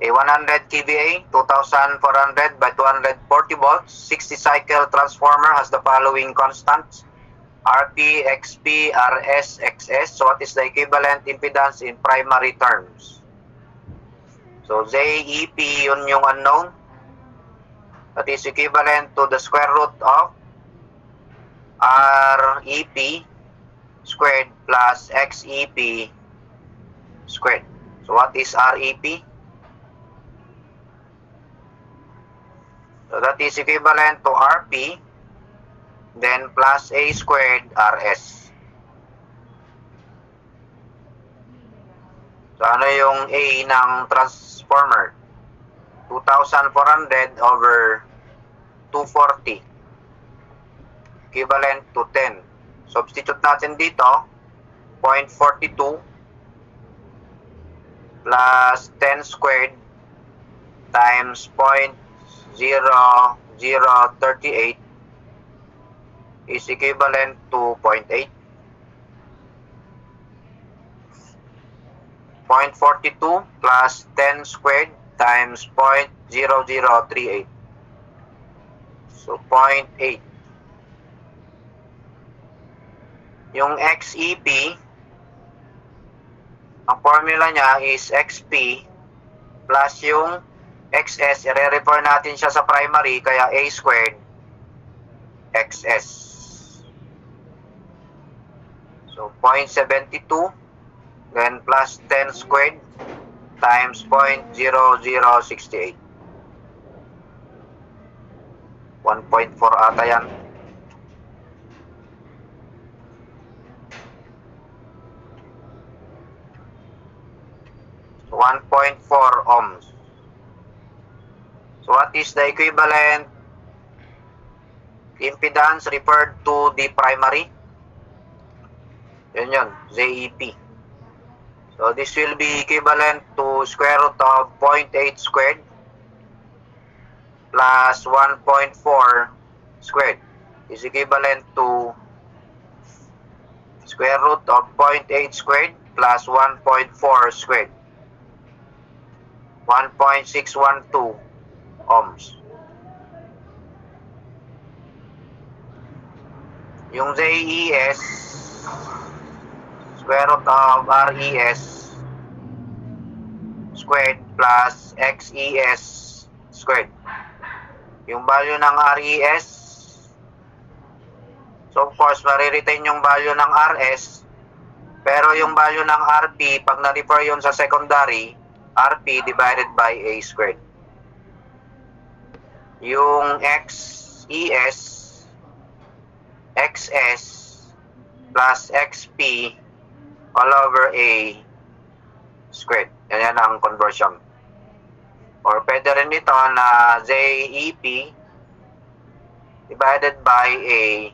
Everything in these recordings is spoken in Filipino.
A 100 kVA, 2400 by 240 volts, 60 cycle transformer has the following constants: RP, XP, RS, XS. So what is the equivalent impedance in primary terms? So ZEP, yun yung unknown. That is equivalent to the square root of REP squared plus XEP squared. So what is REP? So that is equivalent to RP, then plus A squared RS. So ano yung A ng transformer? 2,400 over 240. Equivalent to 10. Substitute natin dito, 0.42 plus 10 squared times 0.0038 is equivalent to 0.8. 0.42 plus 10 squared times 0.0038. So 0.8. Yung XEP, ang formula niya is XP plus yung XS, i-refer natin siya sa primary, kaya A squared XS. So 0.72, then plus 10 squared times 0.0068. 1.4 ata yan. 1.4 ohms. So what is the equivalent impedance referred to the primary? Yun, ZEP. So this will be equivalent to square root of 0.8 squared plus 1.4 squared is equivalent to square root of 0.8 squared plus 1.4 squared. 1.612 ohms. Yung ZES, square root of RES squared plus XES squared. Yung value ng RES, so of course, mariretain yung value ng RS, pero yung value ng RP, pag na-refer yun sa secondary, RP divided by A squared. Yung XES, XS plus XP all over A squared. Yan ang conversion. Or pwede rin ito na ZEP divided by A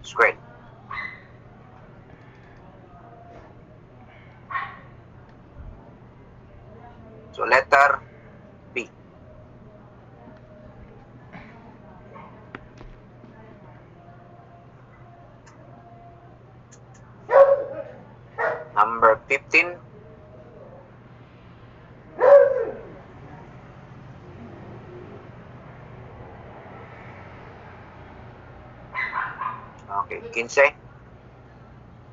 squared. So letter B. Number 15. Okay, 15.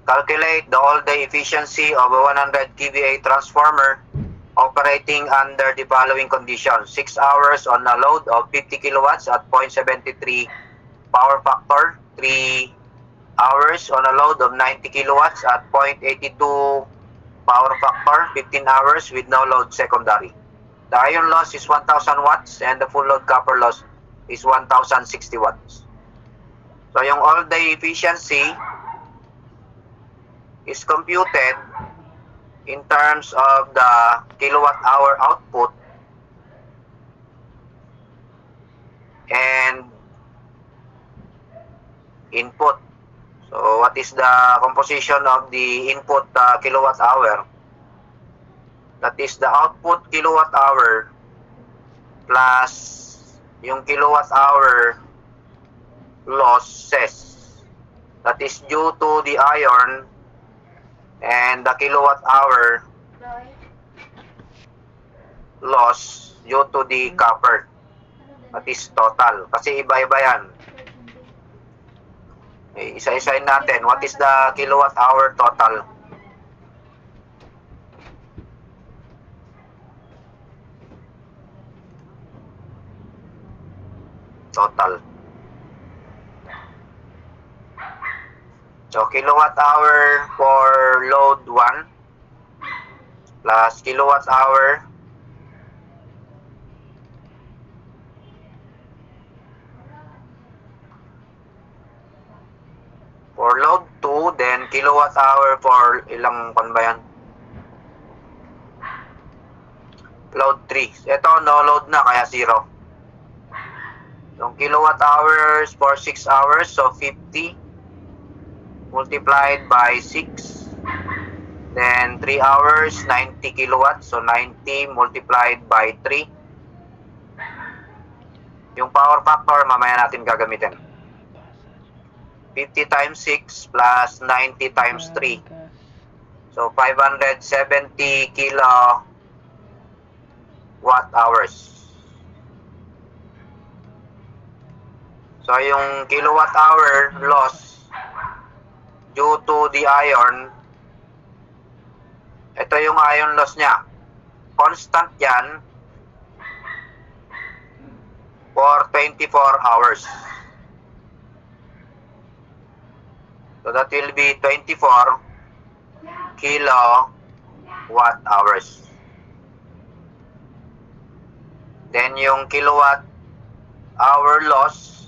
Calculate the all-day efficiency of a 100 kVA transformer operating under the following conditions: 6 hours on a load of 50 kilowatts at 0.73 power factor, 3 hours on a load of 90 kilowatts at 0.82 power factor, 15 hours with no load secondary. The iron loss is 1,000 watts and the full load copper loss is 1,060 watts. So yung all-day efficiency is computed in terms of the kilowatt hour output and input. So what is the composition of the input kilowatt hour? That is the output kilowatt hour plus yung kilowatt hour losses. That is due to the iron and the kilowatt hour loss due to the copper. That is total. Kasi iba-iba yan. Okay, isa-isahin natin. What is the kilowatt hour total? Total. So, kilowatt hour for load 1 plus kilowatt hour for load 2, then kilowatt hour for ilang kon ba yan? Load 3. Ito, no load na, kaya 0. Yung kilowatt hours for 6 hours, so 50 multiplied by 6. Then 3 hours, 90 kilowatts, so 90 multiplied by 3. Yung power factor, mamaya natin gagamitin. 50 times 6 plus 90 times 3. So 570 kilowatt hours. So yung kilowatt hour loss due to the iron, ito yung iron loss niya. Constant yan for 24 hours. So that will be 24 kilowatt hours. Then yung kilowatt hour loss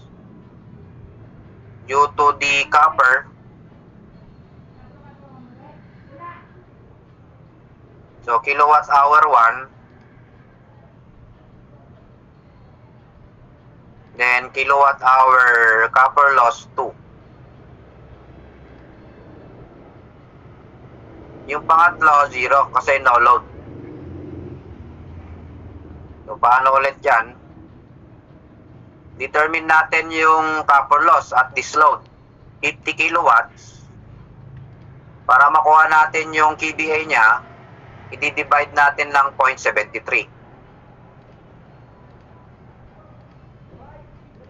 due to the copper, so kilowatt hour 1, then kilowatt hour copper loss 2. Yung pangatlo, 0 kasi no load. So paano ulit yan? Determine natin yung copper loss at this load. 50 kilowatts. Para makuha natin yung KVA niya, i-divide natin ng 0.73.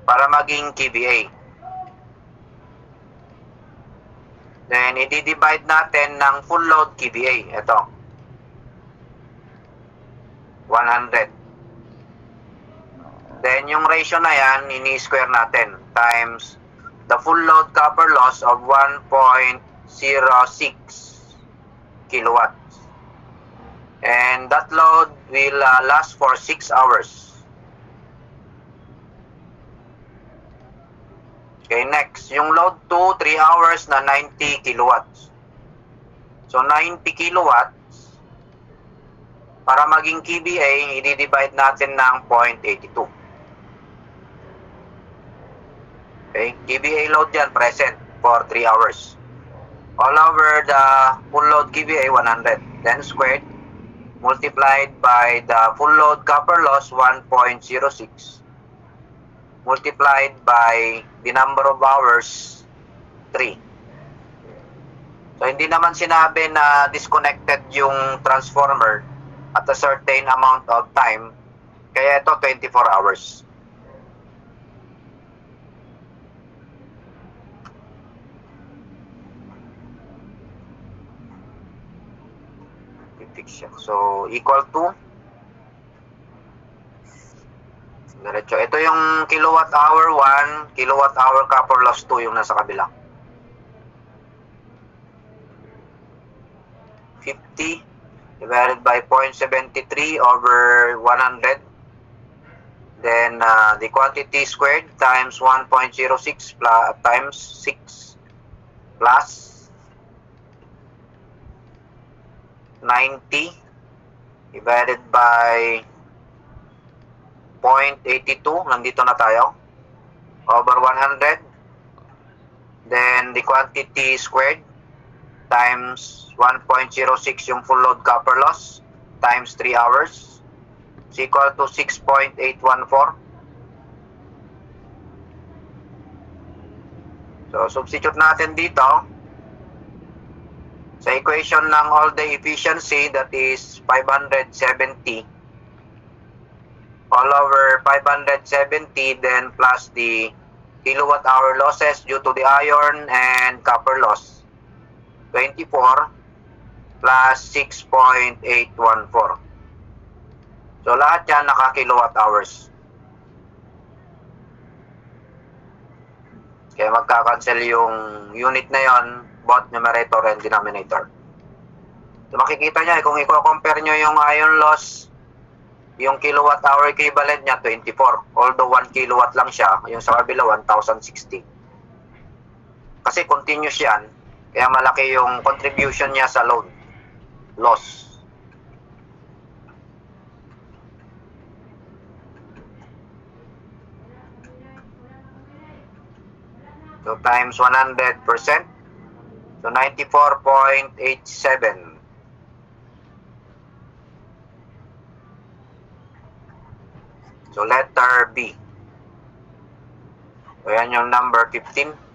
Para maging KVA. Then, i-divide natin ng full load KVA. Ito. 100. Then, yung ratio na yan, ini-square natin times the full load copper loss of 1.06 kilowatts. And that load will last for 6 hours. Okay, next. Yung load 2, 3 hours na 90 kilowatts. So, 90 kilowatts, para maging KVA, i-divide natin ng 0.82. Okay, KVA load yan, present for 3 hours. All over the full load KVA, 100. Then squared, multiplied by the full load copper loss, 1.06. Multiplied by the number of hours, 3. So, hindi naman sinabi na disconnected yung transformer at a certain amount of time. Kaya ito, 24 hours. I-fix siya. So, equal to diretso. Ito yung kilowatt hour 1, kilowatt hour copper loss 2 yung nasa kabila. 50 divided by 0.73 over 100. Then the quantity squared times 1.06 plus times 6 plus 90 divided by 0.82, nandito na tayo, over 100. Then the quantity squared times 1.06 yung full load copper loss times 3 hours is equal to 6.814. So substitute natin dito sa equation ng all-day efficiency, that is 570 all over 570, then plus the kilowatt hour losses due to the iron and copper loss, 24 plus 6.814. So lahat yan naka-kilowatt hours. Kaya magka-cancel yung unit na yon, both numerator and denominator. So makikita nyo, kung i-compare nyo yung iron loss, yung kilowatt hour equivalent niya 24. Although 1 kilowatt lang siya, yung sa kabila 1,060. Kasi continuous yan, kaya malaki yung contribution niya sa load loss. So times 100%, so 94.87. So letter B. So yan yung number 15.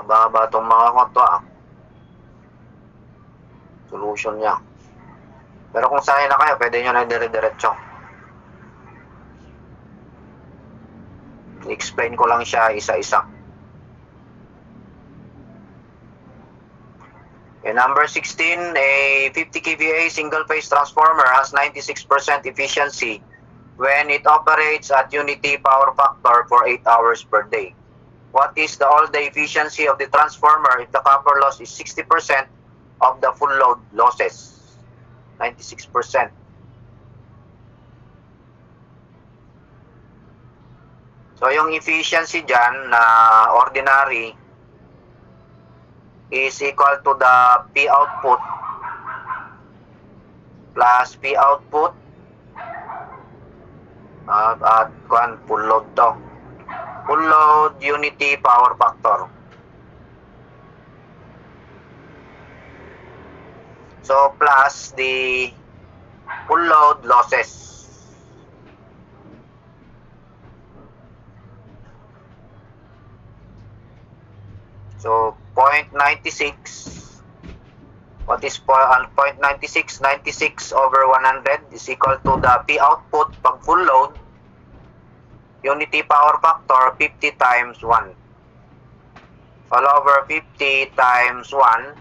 Baba itong mga konto solution niya. Pero kung sanay na kayo, pwede nyo na dire-diretso. I-explain ko lang siya isa-isa. Okay, number 16, a 50 kVA single-phase transformer has 96% efficiency when it operates at unity power factor for 8 hours per day. What is the all-day efficiency of the transformer if the copper loss is 60% of the full load losses? 96%. So yung efficiency dyan na ordinary is equal to the P output plus P output at full load to. Full load unity power factor. So plus the full load losses. So 0.96. What is 0.96? 96 over 100 is equal to the P output pag full load. Unity power factor 50 times 1. All over 50 times 1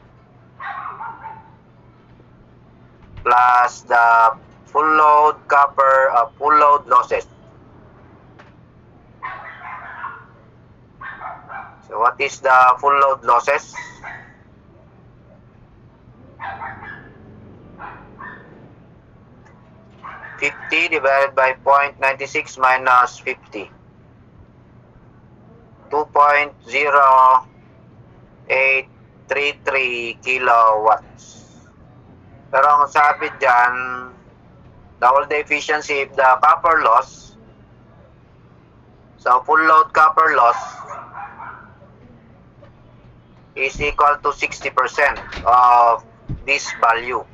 plus the full load copper full load losses. So what is the full load losses? divided by 0.96 minus 50. 2.0833 kilowatts. Pero ang sabi dyan, the all-day efficiency of the copper loss, so full load copper loss is equal to 60% of this value.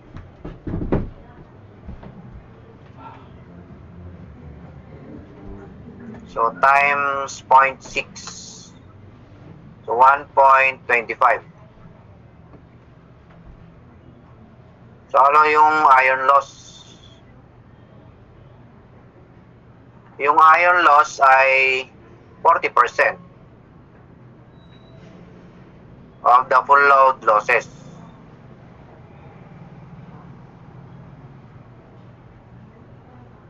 So times 0.6. So 1.25. So ano yung iron loss? Yung iron loss ay 40% of the full load losses.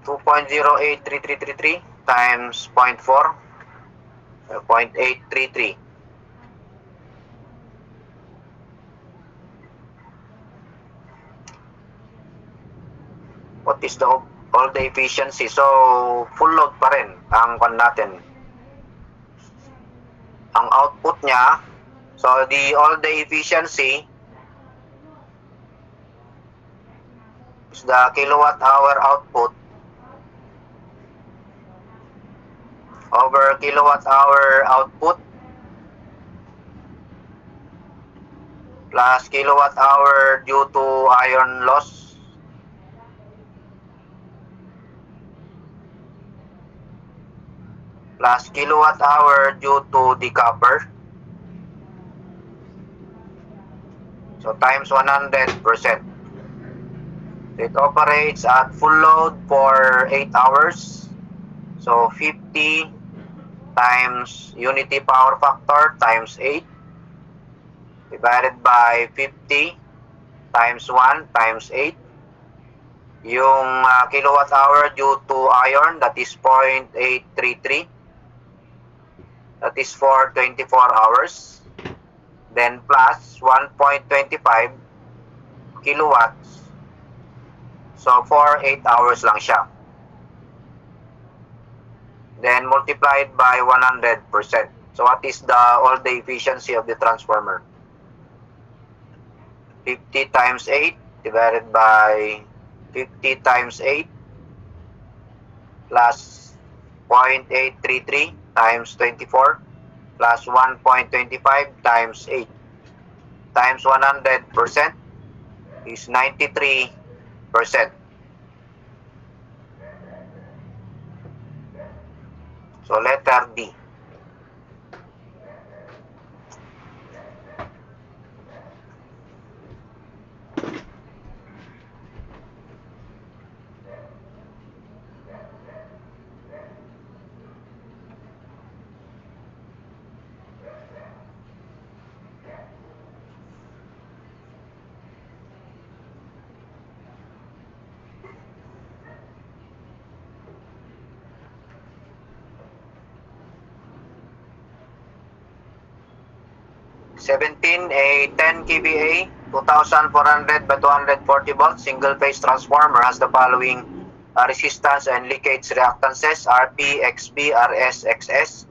.083333 times 0.4, 0.833. What is the all-day efficiency? So, full load pa rin ang kwan natin. Ang output niya, so the all-day efficiency is the kilowatt hour output over kilowatt hour output plus kilowatt hour due to iron loss plus kilowatt hour due to the copper. So times 100%. It operates at full load for 8 hours. So 50 times unity power factor times 8 divided by 50 times 1 times 8. Yung kilowatt hour due to iron, that is 0.833. That is for 24 hours. Then plus 1.25 kilowatts. So for 8 hours lang siya. Then multiplied by 100%. So what is the all-day efficiency of the transformer? 50 times 8 divided by 50 times 8 plus 0.833 times 24 plus 1.25 times 8 times 100% is 93%. So letter D. A 10 kVA, 2,400 by 240 volts single phase transformer has the following resistance and leakage reactances RP, XP, RS, XS.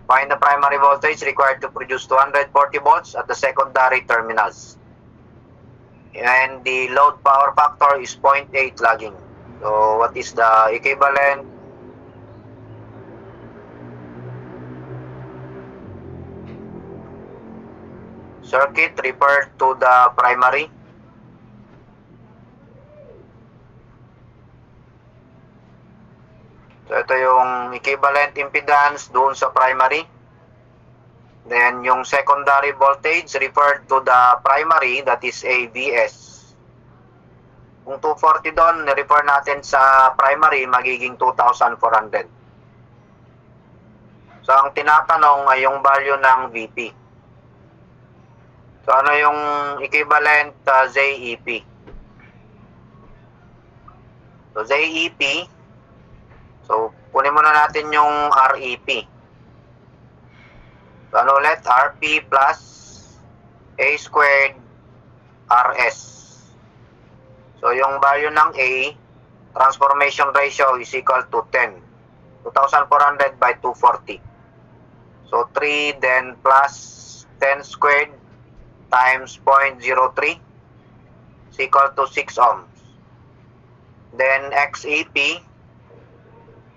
Find the primary voltage required to produce 240 volts at the secondary terminals. And the load power factor is 0.8 lagging. So what is the equivalent? Circuit referred to the primary. So ito yung equivalent impedance doon sa primary. Then yung secondary voltage referred to the primary, that is AVS. Kung 240 doon, refer natin sa primary, magiging 2,400. So ang tinatanong ay yung value ng VP. So ano yung equivalent ZEP? So ZEP, so kunin muna natin yung REP. So ano ulit? RP plus A squared RS. So yung value ng A, transformation ratio is equal to 10. 2,400 by 240. So 3 then plus 10 squared times 0.03 is equal to 6 ohms. Then XEP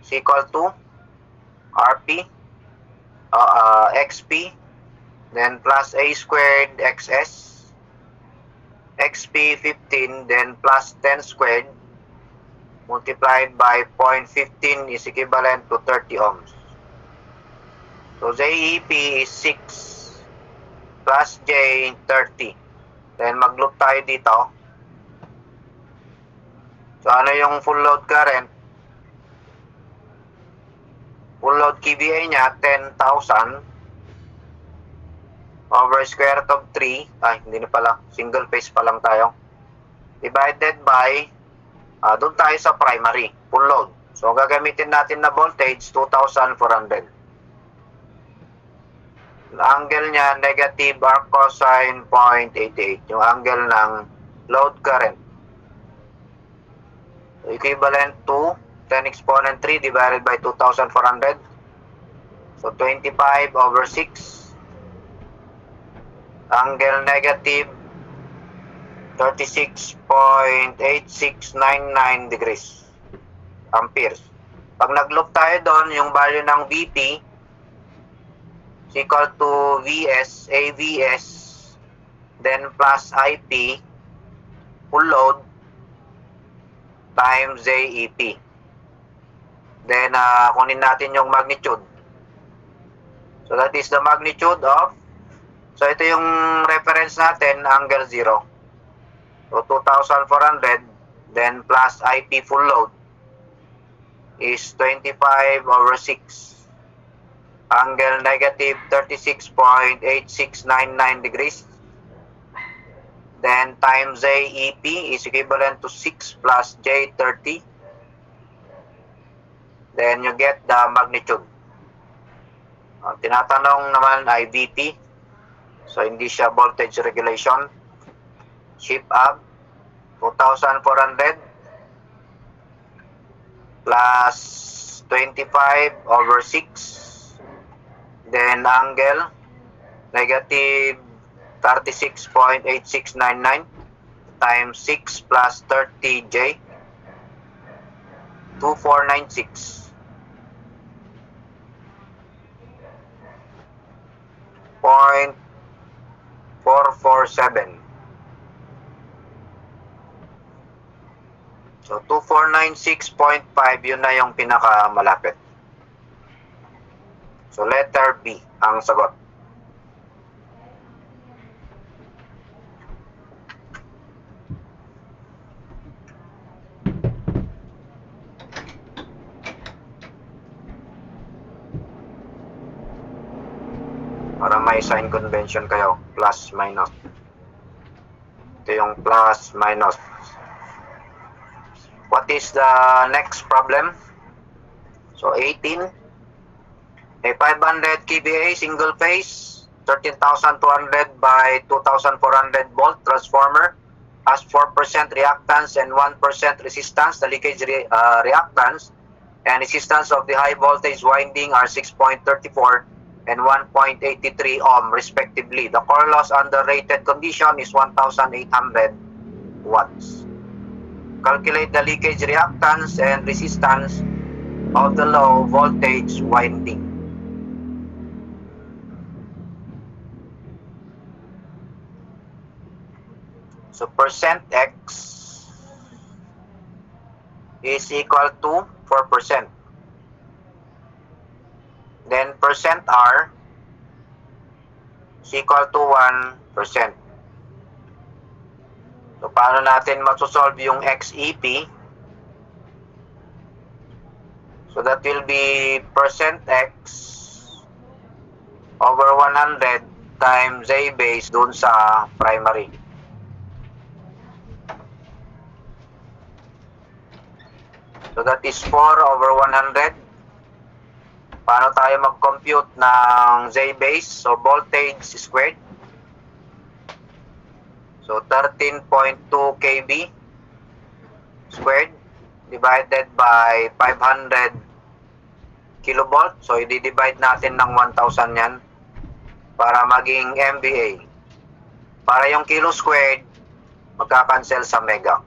is equal to RP, XP, then plus A squared XS, XP 15, then plus 10 squared multiplied by 0.15 is equivalent to 30 ohms. So ZEP is 6 plus J 30. Then mag-loop tayo dito. So ano yung full load current? Full load KVA niya 10,000 over square root of 3. Ay, hindi na pala. Single phase pa lang tayo. Divided by doon tayo sa primary, full load. So gagamitin natin na voltage 2,400. Angle niya negative arc cosine 0.88, yung angle ng load current. So, equivalent to 10 exponent 3 divided by 2,400. So 25 over 6. Angle negative 36.8699 degrees amperes. Pag nag-loop tayo doon, yung value ng VP is equal to VS, AVS then plus IP full load times JEP. Then kunin natin yung magnitude. So that is the magnitude of, so ito yung reference natin, angle 0. So 2,400, then plus IP full load is 25/6. Angle negative 36.8699 degrees. Then times JEP is equivalent to 6 plus J30. Then you get the magnitude. Tinatanong naman ay VP. So hindi siya voltage regulation. Shift up 2,400 plus 25/6. Then angle negative 36.8699 times 6 plus 30J 2496. 0.447. So 2496.5, yun na yung pinakamalapit. So letter B ang sagot. Para may sign convention kayo, plus minus. Ito yung plus minus. What is the next problem? So 18. A 500 kVA single phase 13,200 by 2,400 volt transformer has 4% reactance and 1% resistance. The leakage reactance and resistance of the high voltage winding are 6.34 and 1.83 ohm respectively. The core loss under rated condition is 1,800 watts. Calculate the leakage reactance and resistance of the low voltage winding. So percent X is equal to 4%. Then percent R is equal to 1%. So paano natin masosolve yung XEP? So that will be percent X over 100 times J base dun sa primary. So that is 4 over 100. Paano tayo mag-compute ng J base? So voltage squared. So 13.2 kV squared divided by 500 kilovolt. So i-divide natin ng 1,000 yan para maging MVA. Para yung kilo squared magka-cancel sa mega.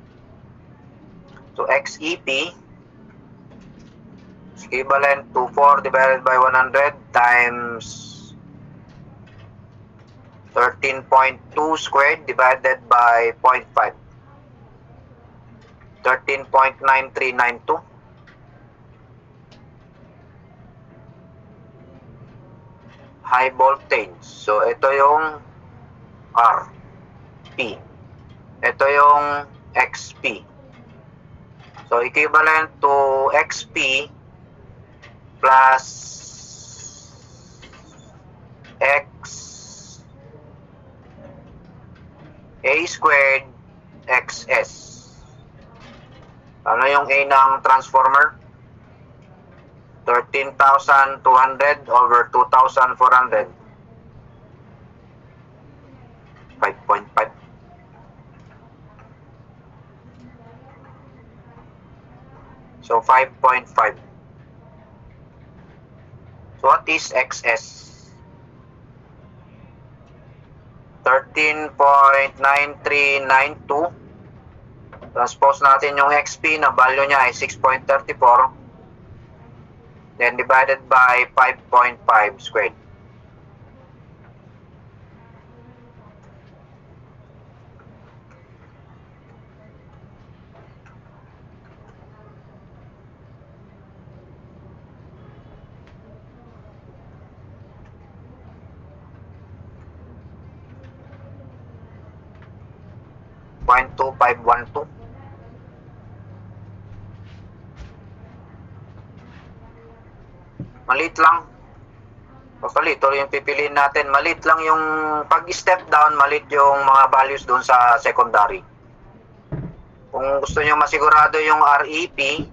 So XEP is equivalent to 4 divided by 100 times 13.2 squared divided by 0.5. 13.9392. High voltage. So ito yung R, P. Ito yung XP. So equivalent to XP plus X A squared XS. Ano yung A ng transformer? 13,200 over 2,400. 5.5. So 5.5. So what is XS? 13.9392. Transpose natin yung XP na value niya ay 6.34. Then divided by 5.5 squared. 0.2512. Maliit lang. Actually, ito yung pipiliin natin. Maliit lang yung pag-step down, maliit yung mga values doon sa secondary. Kung gusto nyo masigurado yung REP,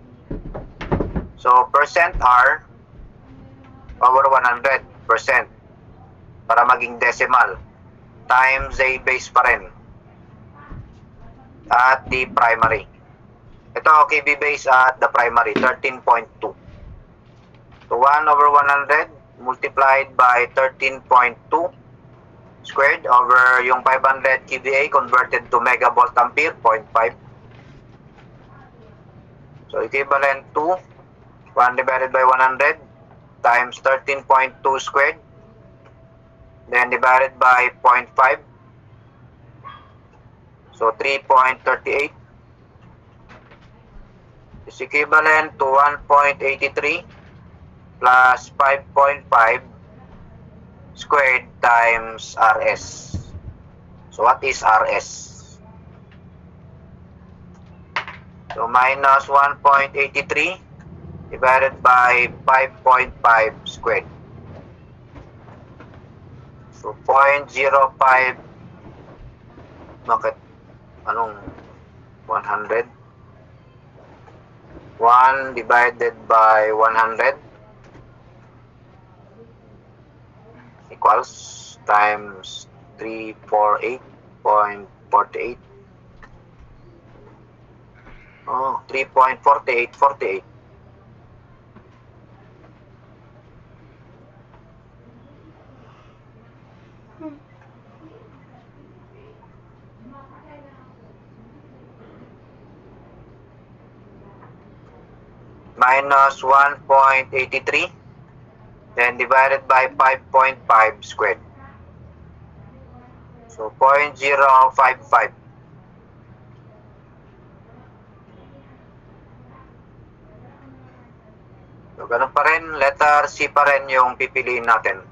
so percent R over 100% para maging decimal times A base pa rin at the primary. Ito, KB base at the primary, 13.2. So 1 over 100 multiplied by 13.2 squared over yung 500 kVA converted to megavolt ampere, 0.5. So equivalent to 1 divided by 100 times 13.2 squared, then divided by 0.5. So 3.38 is equivalent to 1.83 plus 5.5 squared times RS. So what is RS? So minus 1.83 divided by 5.5 squared. So 0.05, bakit? Anong 100? 1 divided by 100 equals times 348.48. Oh, 3.4848. Minus 1.83 then divided by 5.5 squared. So 0.055. So ganun pa rin, letter C pa rin yung pipiliin natin.